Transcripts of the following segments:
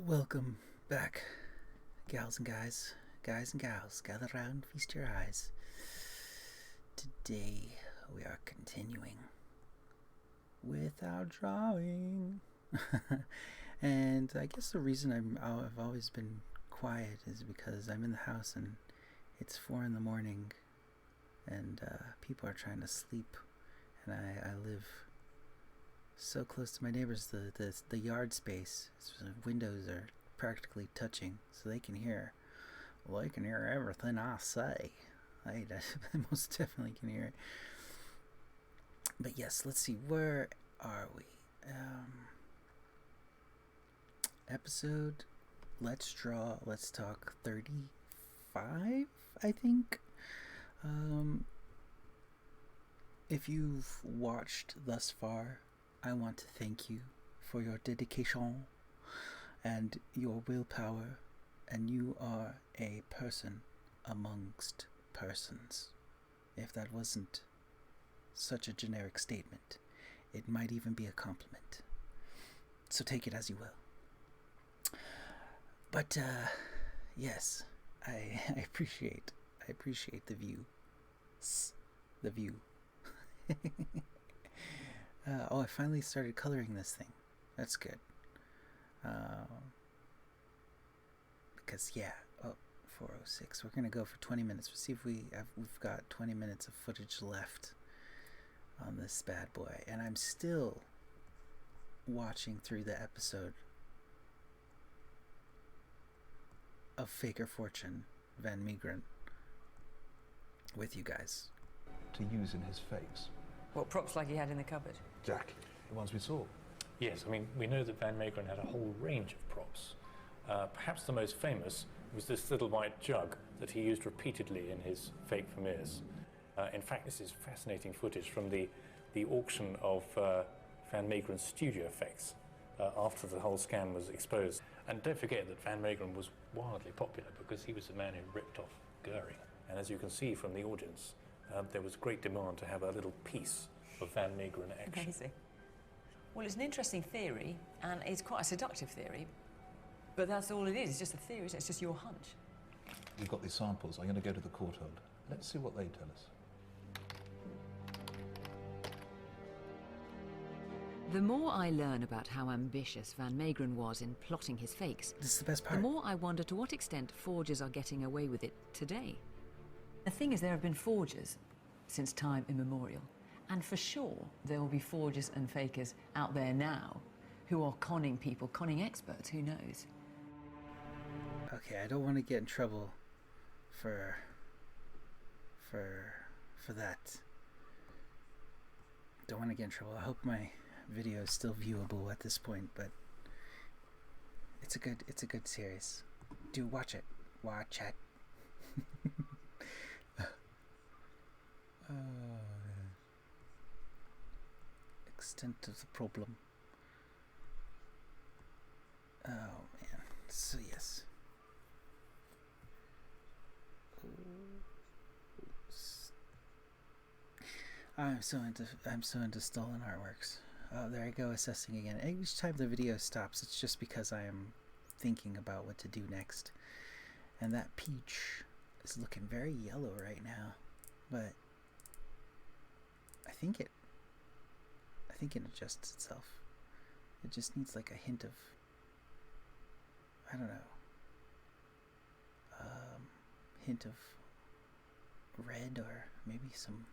Welcome back, gals and guys, guys and gals, gather round, feast your eyes. Today we are continuing with our drawing. And I guess the reason I've always been quiet is because I'm in the house and it's 4 in the morning and people are trying to sleep, and I live so close to my neighbors. The yard space, windows are practically touching, so they can hear. Well, they can hear everything I say. I most definitely can hear it. But yes, let's see. Where are we? Episode. Let's draw. Let's talk 35. I think. If you've watched thus far, I want to thank you for your dedication and your willpower, and you are a person amongst persons. If that wasn't such a generic statement, it might even be a compliment. So take it as you will. But yes, I appreciate the view. The view. I finally started coloring this thing. That's good. Because yeah, 4:06. We're gonna go for 20 minutes. We'll see if we've got 20 minutes of footage left on this bad boy. And I'm still watching through the episode of Faker Fortune, Van Meegeren, with you guys. To use in his fakes. What, props like he had in the cupboard? Exactly. The ones we saw. Yes, I mean, we know that Van Meegeren had a whole range of props. Perhaps the most famous was this little white jug that he used repeatedly in his fake Vermeers. In fact, this is fascinating footage from the auction of Van Meegeren's studio effects after the whole scam was exposed. And don't forget that Van Meegeren was wildly popular because he was the man who ripped off Goering. And as you can see from the audience, there was great demand to have a little piece of Van Meegeren action. Amazing. Well, it's an interesting theory, and it's quite a seductive theory, but that's all it is. It's just a theory, isn't it? It's just your hunch. We've got these samples. I'm going to go to the courtyard. Let's see what they tell us. The more I learn about how ambitious Van Meegeren was in plotting his fakes, This is the best the part. more I wonder to what extent forgers are getting away with it today. The thing is, there have been forgers since time immemorial, and for sure there will be forgers and fakers out there now who are conning people, conning experts, who knows? Okay, I don't want to get in trouble for that. Don't want to get in trouble. I hope my video is still viewable at this point, but it's a good series. Do watch it. Watch it. Extent of the problem. Oh man. So yes. I'm so into stolen artworks. Oh, there I go, assessing again. Each time the video stops, it's just because I am thinking about what to do next. And that peach is looking very yellow right now, but I think it adjusts itself. It just needs like a hint of, I don't know, hint of red, or maybe some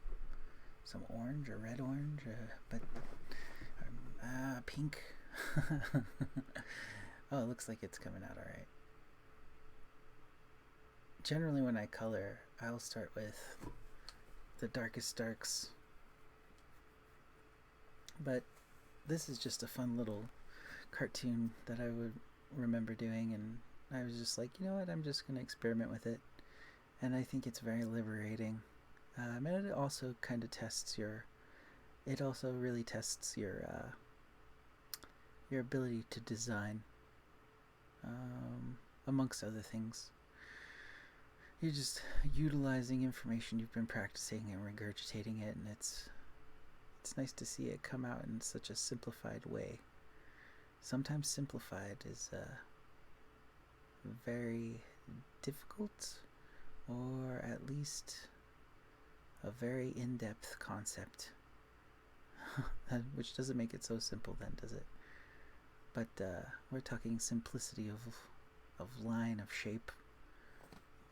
orange or red orange, but pink. Oh, it looks like it's coming out alright. Generally when I color, I'll start with the darkest darks, but this is just a fun little cartoon that I would remember doing, and I was just like, you know what, I'm just going to experiment with it, and I think it's very liberating. And it also kind of tests your, it also really tests your ability to design, amongst other things. You're just utilizing information you've been practicing and regurgitating it, and it's nice to see it come out in such a simplified way. Sometimes simplified is very difficult, or at least a very in-depth concept. Which doesn't make it so simple then, does it? But we're talking simplicity of line, of shape,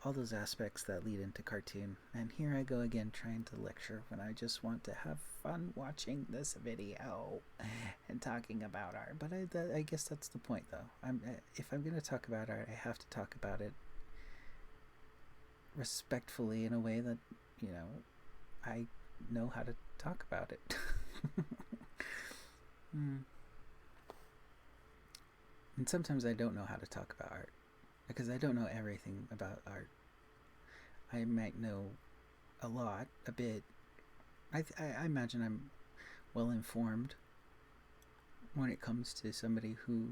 all those aspects that lead into cartoon. And here I go again trying to lecture when I just want to have fun watching this video and talking about art. But I guess that's the point, though. If I'm going to talk about art, I have to talk about it respectfully in a way that, I know how to talk about it. And sometimes I don't know how to talk about art because I don't know everything about art. I might know a bit. I imagine I'm well informed when it comes to somebody who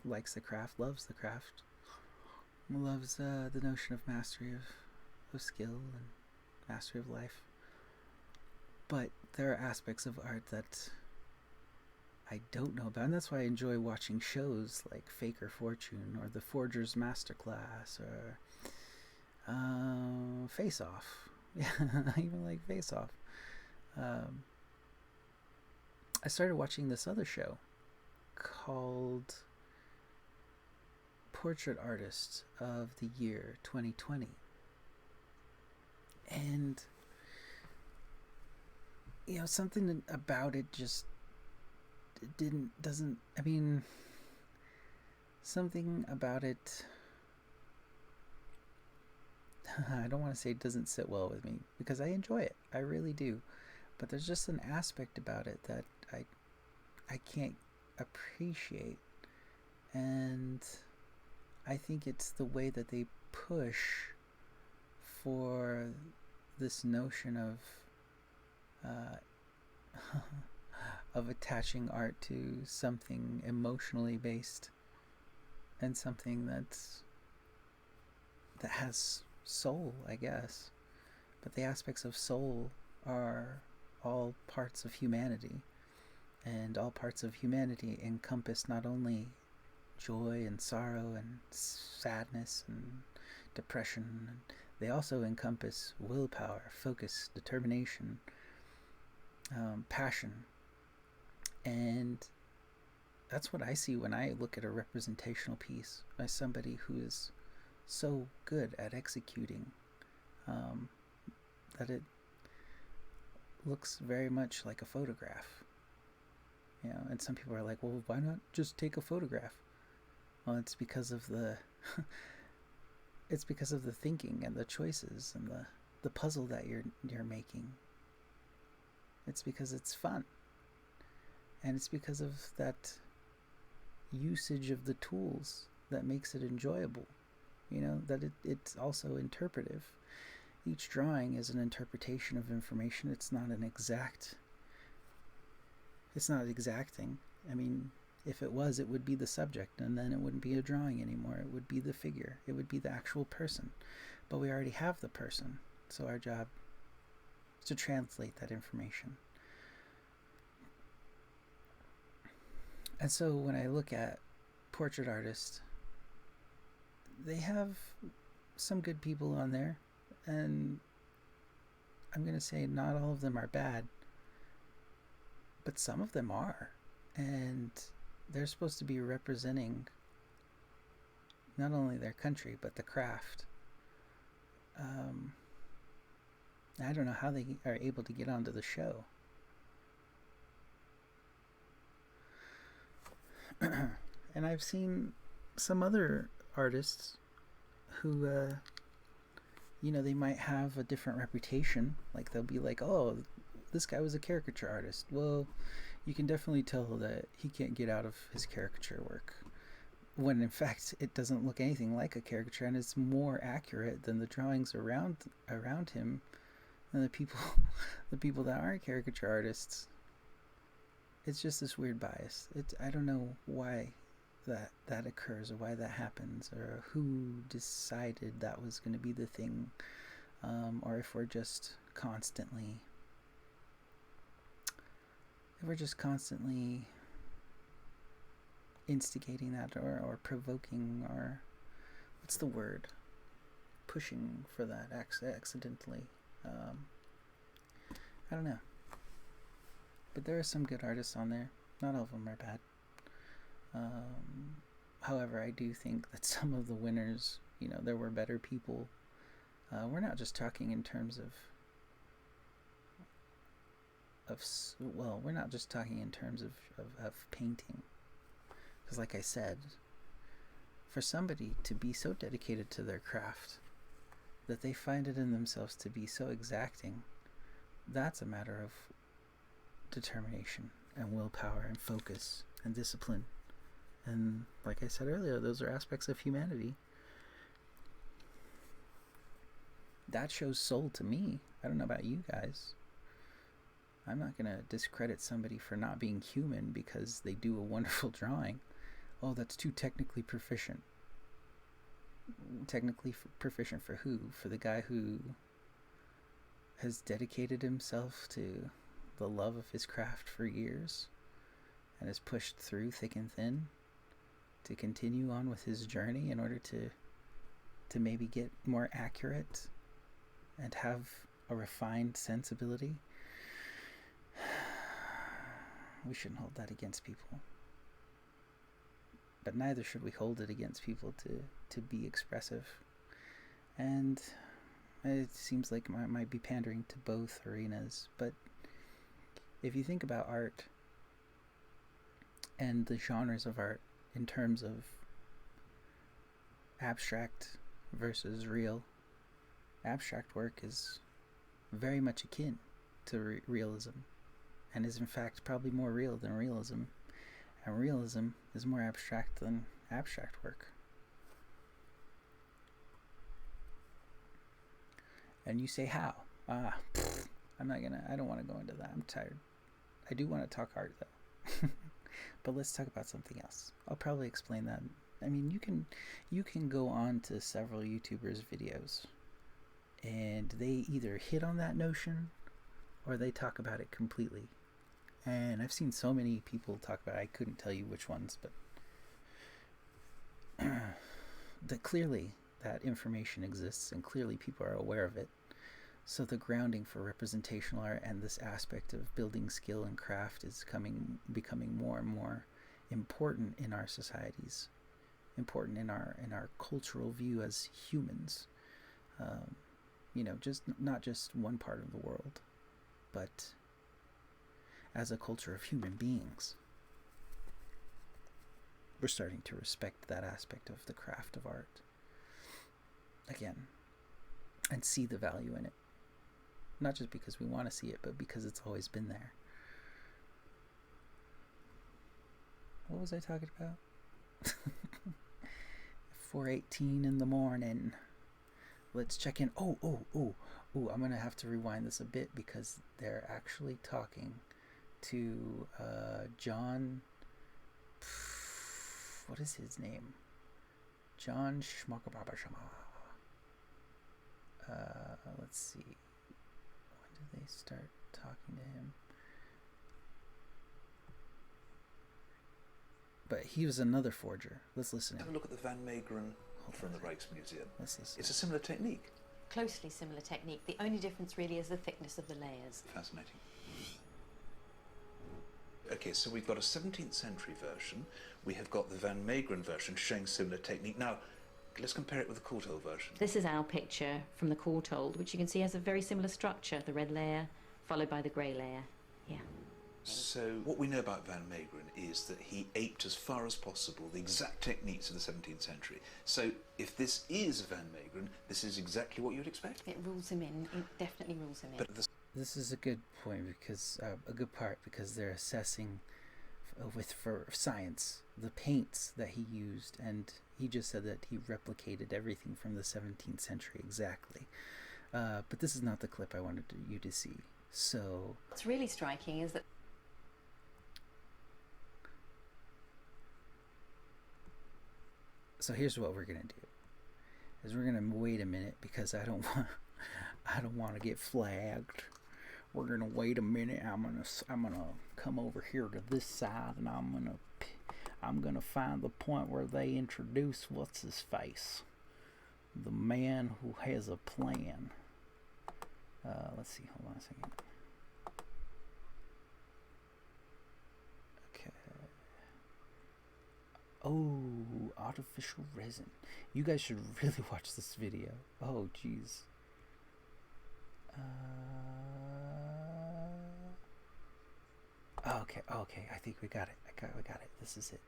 likes the craft, loves the craft, loves the notion of mastery of skill and mastery of life. But there are aspects of art that I don't know about, and that's why I enjoy watching shows like Faker Fortune or The Forger's Masterclass or Face Off. Yeah, I even like Face Off. I started watching this other show called Portrait Artist of the Year 2020. And, something about it just something about it, I don't want to say it doesn't sit well with me, because I enjoy it, I really do, but there's just an aspect about it that I can't appreciate, and I think it's the way that they push for this notion of attaching art to something emotionally based and something that has soul, I guess. But the aspects of soul are all parts of humanity, and all parts of humanity encompass not only joy and sorrow and sadness and depression, they also encompass willpower, focus, determination, passion. And that's what I see when I look at a representational piece by somebody who is so good at executing, that it looks very much like a photograph. And some people are like, well, why not just take a photograph? Well, it's because of the thinking and the choices and the puzzle that you're making. It's because it's fun. And it's because of that usage of the tools that makes it enjoyable. That it's also interpretive. Each drawing is an interpretation of information. It's not exacting. I mean, if it was, it would be the subject, and then it wouldn't be a drawing anymore. It would be the figure. It would be the actual person. But we already have the person, so our job is to translate that information. And so when I look at Portrait Artist, they have some good people on there, and I'm going to say not all of them are bad, but some of them are, and they're supposed to be representing not only their country but the craft. I don't know how they are able to get onto the show. And I've seen some other artists who, they might have a different reputation. Like, they'll be like, oh, this guy was a caricature artist. Well, you can definitely tell that he can't get out of his caricature work. When in fact, it doesn't look anything like a caricature, and it's more accurate than the drawings around him, and the people that aren't caricature artists. It's just this weird bias. I don't know why that occurs, or why that happens, or who decided that was going to be the thing, or if we're just constantly instigating that, or provoking, or what's the word? Pushing for that accidentally. I don't know. But there are some good artists on there. Not all of them are bad. However, I do think that some of the winners, there were better people. We're not just talking in terms we're not just talking in terms of painting. Because like I said, for somebody to be so dedicated to their craft that they find it in themselves to be so exacting, that's a matter of determination and willpower and focus and discipline. And like I said earlier, those are aspects of humanity. That shows soul to me. I don't know about you guys. I'm not going to discredit somebody for not being human because they do a wonderful drawing. Oh, that's too technically proficient. Technically proficient for who? For the guy who has dedicated himself to the love of his craft for years and has pushed through thick and thin to continue on with his journey in order to maybe get more accurate and have a refined sensibility. We shouldn't hold that against people. But neither should we hold it against people to be expressive. And it seems like I might be pandering to both arenas, but if you think about art and the genres of art in terms of abstract versus real, abstract work is very much akin to realism, and is in fact probably more real than realism, and realism is more abstract than abstract work. And you say how? I don't want to go into that. I'm tired. I do want to talk art though. But let's talk about something else. I'll probably explain that. I mean, you can go on to several YouTubers' videos and they either hit on that notion or they talk about it completely. And I've seen so many people talk about it, I couldn't tell you which ones, but that clearly that information exists and clearly people are aware of it. So the grounding for representational art and this aspect of building skill and craft is becoming more and more important in our societies, important in our cultural view as humans. Just not just one part of the world, but as a culture of human beings. We're starting to respect that aspect of the craft of art again and see the value in it. Not just because we want to see it, but because it's always been there. What was I talking about? 4:18 in the morning. Let's check in. Oh, I'm going to have to rewind this a bit because they're actually talking to John... What is his name? John Schmuckababashama. Let's see. When did they start talking to him? But he was another forger. Let's listen. Have a look at the Van Meegeren from the Rijksmuseum. Let's listen. It's a similar technique. Closely similar technique. The only difference really is the thickness of the layers. Fascinating. Okay, so we've got a 17th century version. We have got the Van Meegeren version showing similar technique. Now, let's compare it with the Courtauld version. This is our picture from the Courtauld, which you can see has a very similar structure. The red layer followed by the grey layer. Yeah. So what we know about Van Meegeren is that he aped as far as possible the exact techniques of the 17th century. So if this is Van Meegeren, this is exactly what you'd expect. It rules him in. It definitely rules him in. But This is a good point because a good part because they're assessing for science the paints that he used, and he just said that he replicated everything from the 17th century exactly. But this is not the clip I wanted you to see. So what's really striking is that here's what we're gonna do: is we're gonna wait a minute because I don't want to get flagged. We're gonna wait a minute. I'm gonna come over here to this side, and I'm gonna find the point where they introduce what's his face. The man who has a plan. Let's see, hold on a second. Okay. Oh, artificial resin. You guys should really watch this video. Oh, jeez. Okay, I think we got it. We got it. This is it,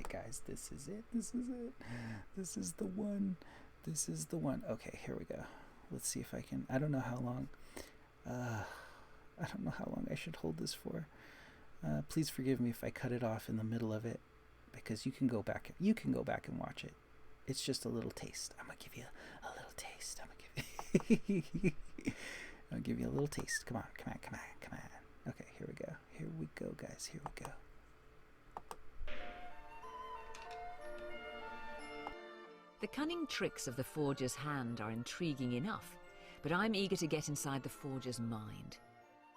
guys. This is it. This is the one. Okay, here we go. Let's see if I can. I don't know how long. I don't know how long I should hold this for. Please forgive me if I cut it off in the middle of it, because you can go back. You can go back and watch it. It's just a little taste. I'm gonna give you a little taste. I'll give you a little taste. Come on. Okay, here we go, guys. Here we go. The cunning tricks of the forger's hand are intriguing enough, but I'm eager to get inside the forger's mind.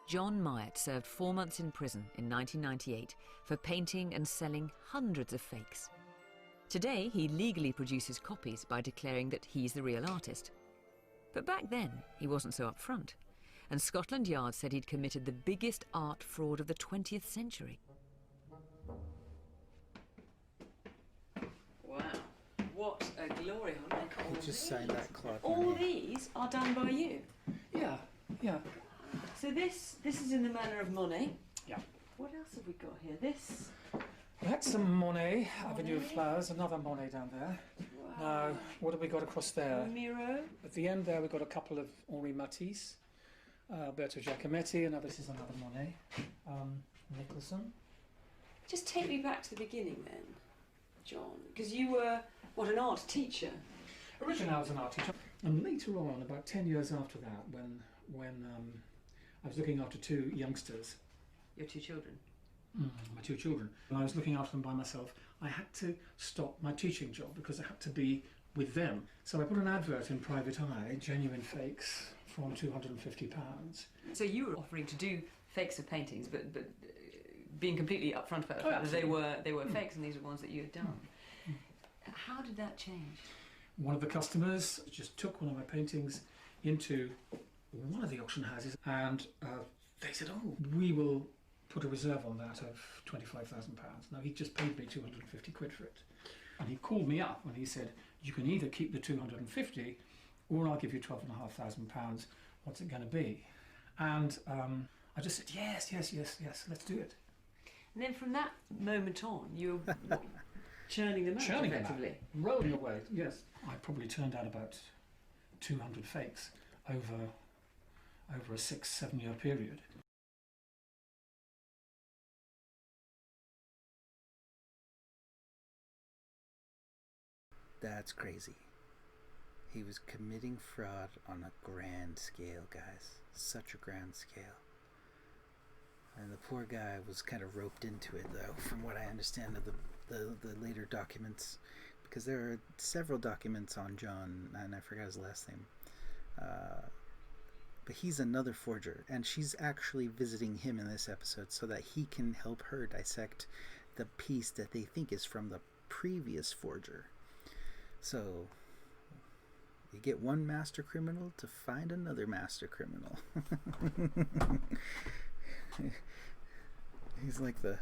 John Myatt served 4 months in prison in 1998 for painting and selling hundreds of fakes. Today, he legally produces copies by declaring that he's the real artist. But back then, he wasn't so upfront, and Scotland Yard said he'd committed the biggest art fraud of the 20th century. Wow, what a glory hole. I just signed that clock. All these are done by you. Yeah. So this is in the manner of Monet. Yeah. What else have we got here? This. That's some Monet, Avenue of Flowers, another Monet down there. Wow. Now, what have we got across there? Miro. At the end there, we've got a couple of Henri Matisse, Alberto Giacometti, and this is another Monet, Nicholson. Just take me back to the beginning then, John, because you were, an art teacher? Originally I was an art teacher, and later on, about 10 years after that, when I was looking after 2 youngsters. Your 2 children? My 2 children. And I was looking after them by myself. I had to stop my teaching job because I had to be with them. So I put an advert in Private Eye, genuine fakes from £250. So you were offering to do fakes of paintings, but being completely upfront about the fact that they were fakes and these were ones that you had done. How did that change? One of the customers just took one of my paintings into one of the auction houses, and they said, "Oh, we will put a reserve on that of £25,000. Now he just paid me 250 quid for it, and he called me up and he said, "You can either keep the 250, or I'll give you £12,500. What's it going to be?" And I just said, "Yes, let's do it." And then from that moment on, you were churning them out effectively. Rolling away. Yes, I probably turned out about 200 fakes over a 6-7 year period. That's crazy. He was committing fraud on a grand scale, guys. Such a grand scale. And the poor guy was kind of roped into it, though, from what I understand of the later documents. Because there are several documents on John, and I forgot his last name. But he's another forger, and she's actually visiting him in this episode so that he can help her dissect the piece that they think is from the previous forger. So you get one master criminal to find another master criminal. He's like the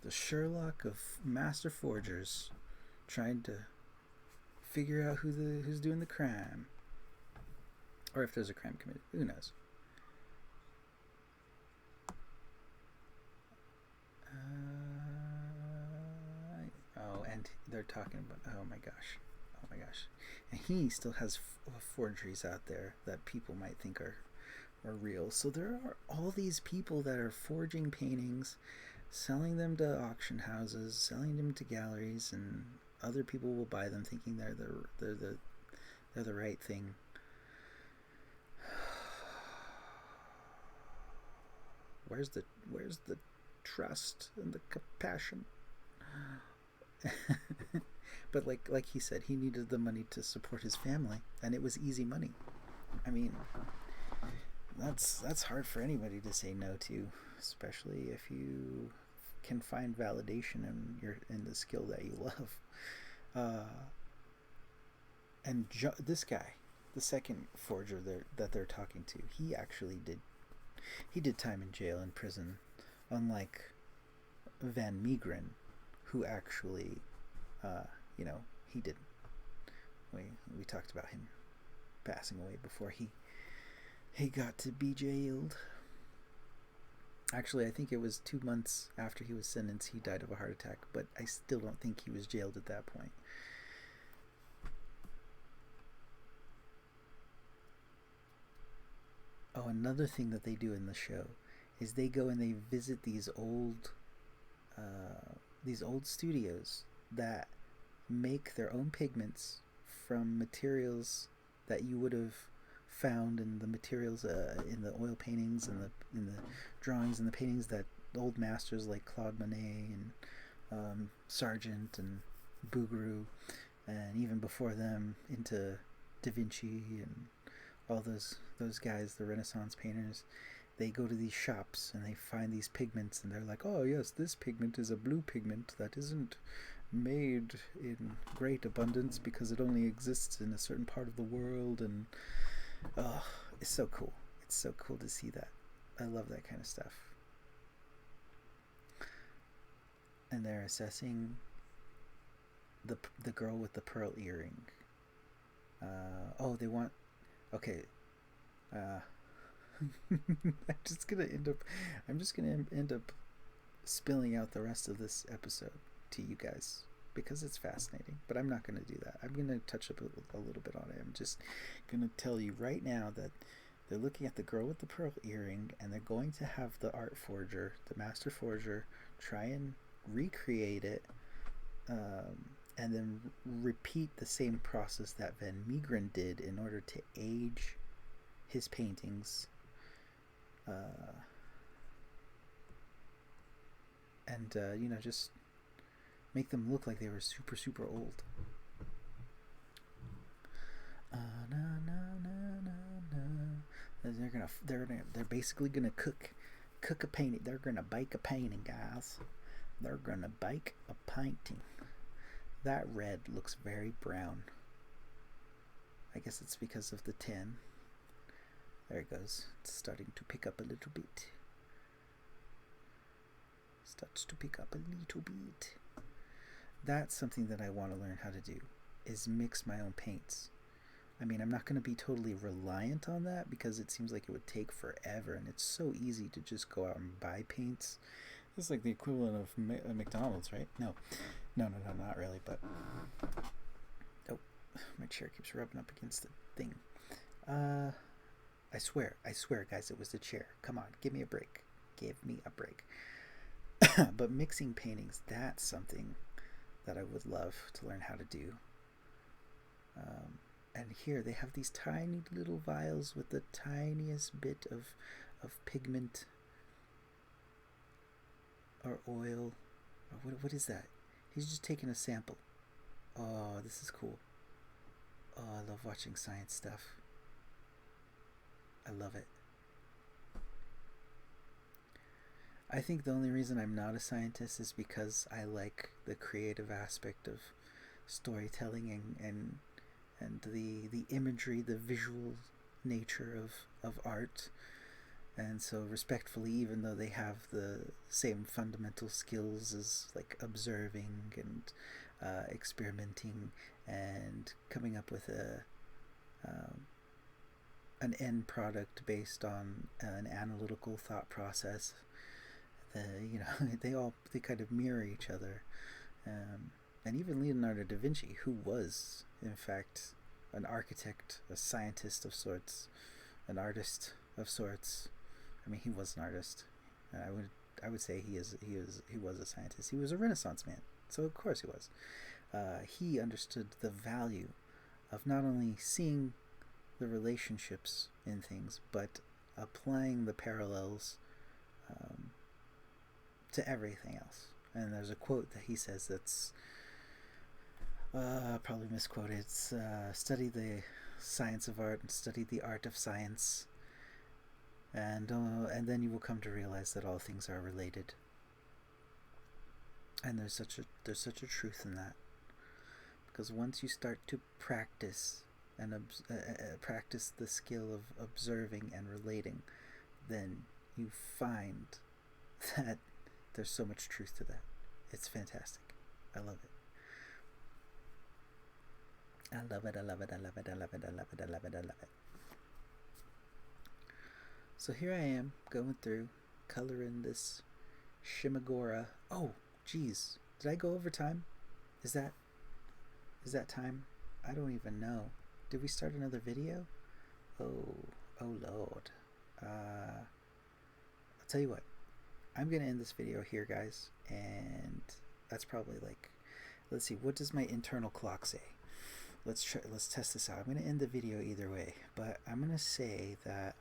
Sherlock of master forgers, trying to figure out who's doing the crime, or if there's a crime committed. Who knows? And they're talking about. Oh my gosh. And he still has forgeries out there that people might think are real. So there are all these people that are forging paintings, selling them to auction houses, selling them to galleries, and other people will buy them thinking they're the right thing. Where's the trust and the compassion? But like he said, he needed the money to support his family, and it was easy money. I mean, that's hard for anybody to say no to, especially if you can find validation in the skill that you love. And this guy, the second forger that they're talking to, he did time in jail and prison, unlike Van Meegeren, who actually, he didn't. We talked about him passing away before he got to be jailed. Actually, I think it was 2 months after he was sentenced, he died of a heart attack, but I still don't think he was jailed at that point. Oh, another thing that they do in the show is they go and they visit these old studios that make their own pigments from materials that you would have found in the materials in the oil paintings and in the drawings and the paintings that old masters like Claude Monet and Sargent and Bouguereau, and even before them into Da Vinci and all those guys, the Renaissance painters. They go to these shops and they find these pigments and they're like, oh yes, this pigment is a blue pigment that isn't made in great abundance because it only exists in a certain part of the world. And oh, it's so cool. It's so cool to see that. I love that kind of stuff. And they're assessing the girl with the pearl earring. They want... Okay. I'm just gonna end up spilling out the rest of this episode to you guys because it's fascinating, but I'm not gonna do that. I'm gonna touch up a little bit on it. I'm just gonna tell you right now that they're looking at the girl with the pearl earring, and they're going to have the art forger, the master forger, try and recreate it, and then repeat the same process that Van Meegeren did in order to age his paintings, and just make them look like they were super, super old. They're basically gonna cook a painting. They're gonna bake a painting, guys. They're gonna bake a painting. That red looks very brown. I guess it's because of the tin. There it goes. It's starting to pick up a little bit. Starts to pick up a little bit. That's something that I want to learn how to do, is mix my own paints. I mean, I'm not going to be totally reliant on that because it seems like it would take forever, and it's so easy to just go out and buy paints. It's like the equivalent of McDonald's, right? No, not really, but... Oh, my chair keeps rubbing up against the thing. I swear, guys, it was the chair. Come on, give me a break. Give me a break. But mixing paintings, that's something that I would love to learn how to do. And here they have these tiny little vials with the tiniest bit of pigment or oil. Or what is that? He's just taking a sample. Oh, this is cool. Oh, I love watching science stuff. I love it. I think the only reason I'm not a scientist is because I like the creative aspect of storytelling and the imagery, the visual nature of art. And so respectfully, even though they have the same fundamental skills as like observing and experimenting and coming up with an end product based on an analytical thought process, they kind of mirror each other. And even Leonardo da Vinci, who was in fact an architect, a scientist of sorts, an artist of sorts. I mean, he was an artist. I would say he was a scientist. He was a Renaissance man, so of course he was. He understood the value of not only seeing the relationships in things, but applying the parallels to everything else. And there's a quote that he says that's probably misquoted. It's study the science of art and study the art of science, and then you will come to realize that all things are related. And there's such a truth in that, because once you start to practice and practice the skill of observing and relating, then you find that there's so much truth to that. It's fantastic. I love it. I love it, I love it, I love it, I love it, I love it, I love it, I love it. So here I am going through coloring this Shimagora. Oh, geez. Did I go over time? Is that time? I don't even know. Did we start another video? Oh Lord. I'll tell you what. I'm gonna end this video here, guys, and that's probably like, let's see, what does my internal clock say? Let's test this out. I'm gonna end the video either way, but I'm gonna say that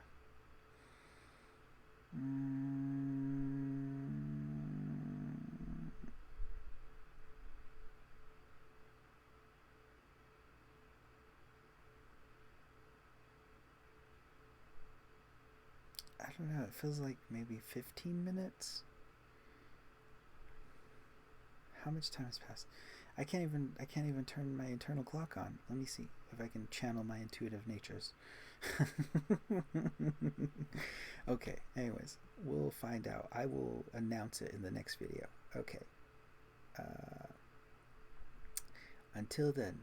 I don't know, it feels like maybe 15 minutes. How much time has passed? I can't even turn my internal clock on. Let me see if I can channel my intuitive natures. Okay, anyways, we'll find out. I will announce it in the next video. Okay. Until then,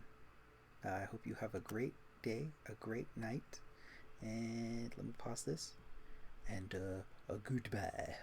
I hope you have a great day, a great night, and let me pause this, and a goodbye.